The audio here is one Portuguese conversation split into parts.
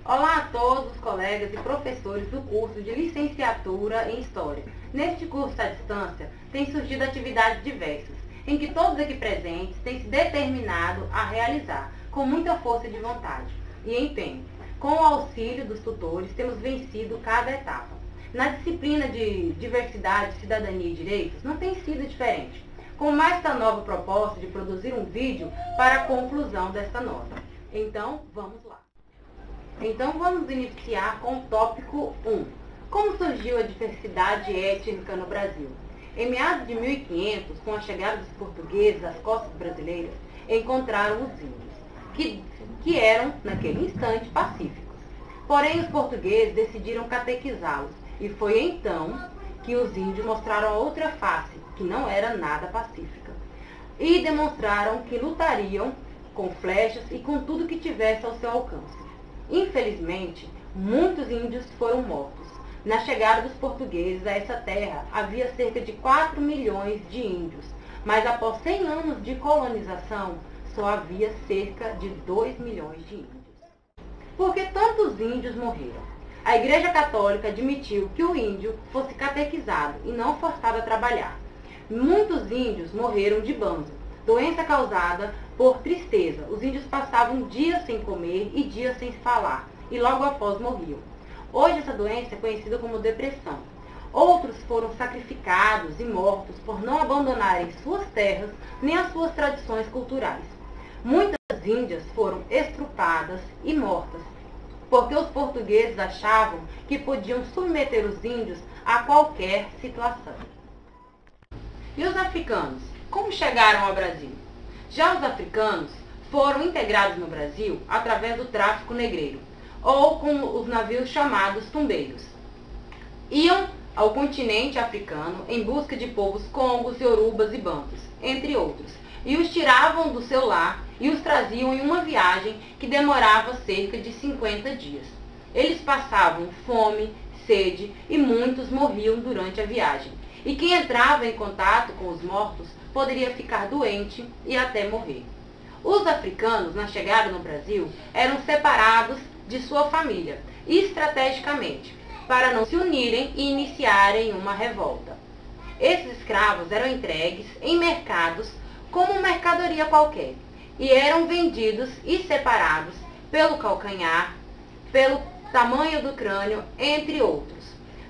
Olá a todos os colegas e professores do curso de Licenciatura em História. Neste curso à distância, têm surgido atividades diversas, em que todos aqui presentes têm se determinado a realizar, com muita força de vontade e empenho. Com o auxílio dos tutores, temos vencido cada etapa. Na disciplina de Diversidade, Cidadania e Direitos, não tem sido diferente, com mais esta nova proposta de produzir um vídeo para a conclusão desta nota. Então, vamos lá. Então, vamos iniciar com o tópico 1. Como surgiu a diversidade étnica no Brasil? Em meados de 1500, com a chegada dos portugueses às costas brasileiras, encontraram os índios, que eram, naquele instante, pacíficos. Porém, os portugueses decidiram catequizá-los, e foi então que os índios mostraram a outra face, que não era nada pacífica, e demonstraram que lutariam com flechas e com tudo que tivesse ao seu alcance. Infelizmente, muitos índios foram mortos. Na chegada dos portugueses a essa terra, havia cerca de 4 milhões de índios, mas após 100 anos de colonização, só havia cerca de 2 milhões de índios. Por que tantos índios morreram? A Igreja Católica admitiu que o índio fosse catequizado e não forçado a trabalhar. Muitos índios morreram de banzo, doença causada por tristeza. Os índios passavam dias sem comer e dias sem falar, e logo após morriam. Hoje essa doença é conhecida como depressão. Outros foram sacrificados e mortos por não abandonarem suas terras nem as suas tradições culturais. Muitas índias foram estrupadas e mortas, porque os portugueses achavam que podiam submeter os índios a qualquer situação. E os africanos? Como chegaram ao Brasil? Já os africanos foram integrados no Brasil através do tráfico negreiro, ou com os navios chamados tumbeiros. Iam ao continente africano em busca de povos congos, iorubas e bantus, entre outros, e os tiravam do seu lar e os traziam em uma viagem que demorava cerca de 50 dias. Eles passavam fome, sede e muitos morriam durante a viagem. E quem entrava em contato com os mortos poderia ficar doente e até morrer. Os africanos, na chegada no Brasil, eram separados de sua família, estrategicamente, para não se unirem e iniciarem uma revolta. Esses escravos eram entregues em mercados como mercadoria qualquer, e eram vendidos e separados pelo calcanhar, pelo tamanho do crânio, entre outros.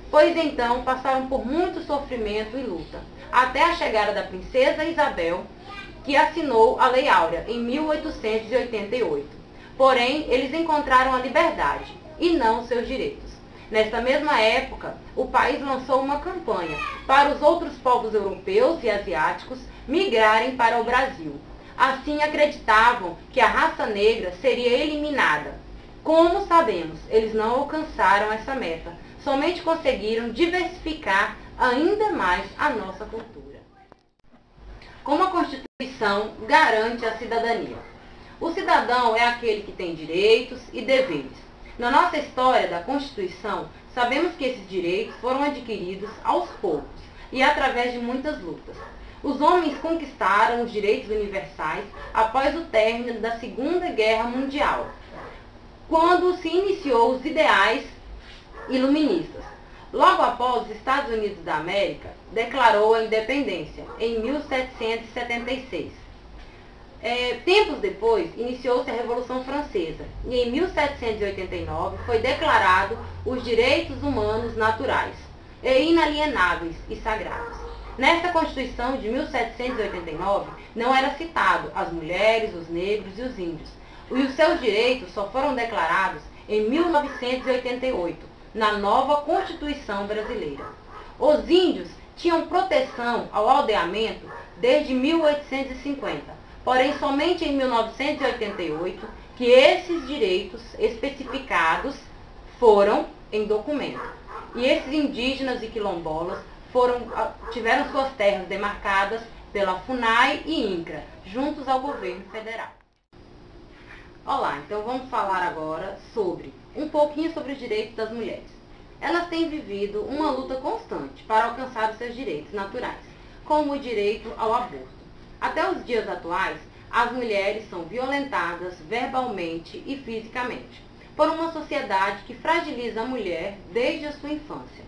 Pois então passaram por muito sofrimento e luta, até a chegada da princesa Isabel, que assinou a Lei Áurea em 1888. Porém, eles encontraram a liberdade e não seus direitos. Nesta mesma época, o país lançou uma campanha para os outros povos europeus e asiáticos migrarem para o Brasil. Assim, acreditavam que a raça negra seria eliminada. Como sabemos, eles não alcançaram essa meta, somente conseguiram diversificar ainda mais a nossa cultura. Como a Constituição garante a cidadania? O cidadão é aquele que tem direitos e deveres. Na nossa história da Constituição, sabemos que esses direitos foram adquiridos aos poucos e através de muitas lutas. Os homens conquistaram os direitos universais após o término da Segunda Guerra Mundial, quando se iniciou os ideais iluministas. Logo após, os Estados Unidos da América declarou a independência, em 1776. Tempos depois, iniciou-se a Revolução Francesa, e em 1789 foi declarado os direitos humanos naturais, inalienáveis e sagrados. Nesta Constituição de 1789, não era citado as mulheres, os negros e os índios, e os seus direitos só foram declarados em 1988, na nova Constituição brasileira. Os índios tinham proteção ao aldeamento desde 1850, porém somente em 1988 que esses direitos especificados foram em documento. E esses indígenas e quilombolas tiveram suas terras demarcadas pela FUNAI e INCRA, juntos ao governo federal. Olá, então vamos falar agora um pouquinho sobre os direitos das mulheres. Elas têm vivido uma luta constante para alcançar os seus direitos naturais, como o direito ao aborto. Até os dias atuais, as mulheres são violentadas verbalmente e fisicamente. por uma sociedade que fragiliza a mulher desde a sua infância.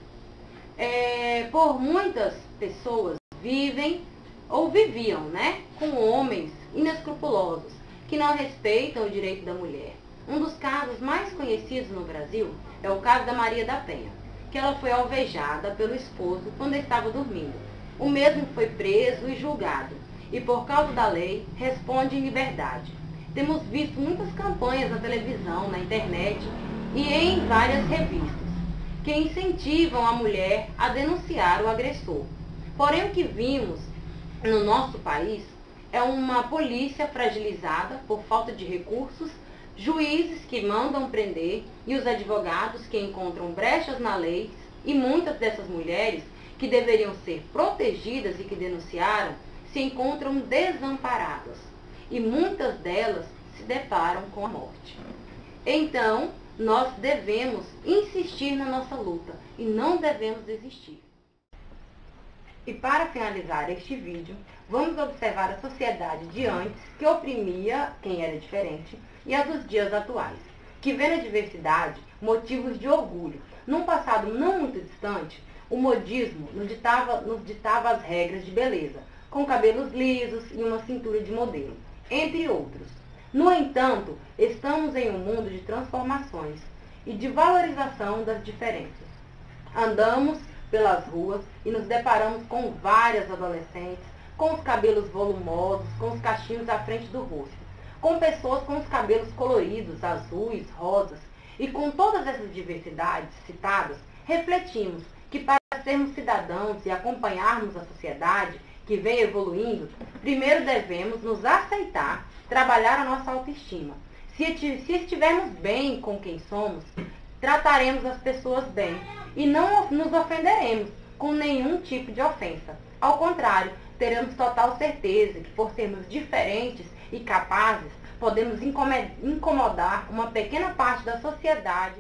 Por muitas pessoas vivem ou viviam, com homens inescrupulosos, que não respeitam o direito da mulher. Um dos casos mais conhecidos no Brasil é o caso da Maria da Penha, que ela foi alvejada pelo esposo quando estava dormindo. O mesmo foi preso e julgado, e por causa da lei, responde em liberdade. Temos visto muitas campanhas na televisão, na internet e em várias revistas, que incentivam a mulher a denunciar o agressor. Porém, o que vimos no nosso país é uma polícia fragilizada por falta de recursos, juízes que mandam prender e os advogados que encontram brechas na lei, e muitas dessas mulheres que deveriam ser protegidas e que denunciaram se encontram desamparadas, e muitas delas se deparam com a morte. Então, nós devemos insistir na nossa luta e não devemos desistir. E para finalizar este vídeo, vamos observar a sociedade de antes, que oprimia quem era diferente, e a dos dias atuais, que vê na diversidade motivos de orgulho. Num passado não muito distante, o modismo nos ditava as regras de beleza, com cabelos lisos e uma cintura de modelo, entre outros. No entanto, estamos em um mundo de transformações e de valorização das diferenças. Andamos pelas ruas e nos deparamos com várias adolescentes com os cabelos volumosos, com os cachinhos à frente do rosto, com pessoas com os cabelos coloridos, azuis, rosas, e com todas essas diversidades citadas, refletimos que para sermos cidadãos e acompanharmos a sociedade que vem evoluindo, primeiro devemos nos aceitar, trabalhar a nossa autoestima. Se estivermos bem com quem somos, trataremos as pessoas bem e não nos ofenderemos com nenhum tipo de ofensa. Ao contrário, teremos total certeza que, por sermos diferentes e capazes, podemos incomodar uma pequena parte da sociedade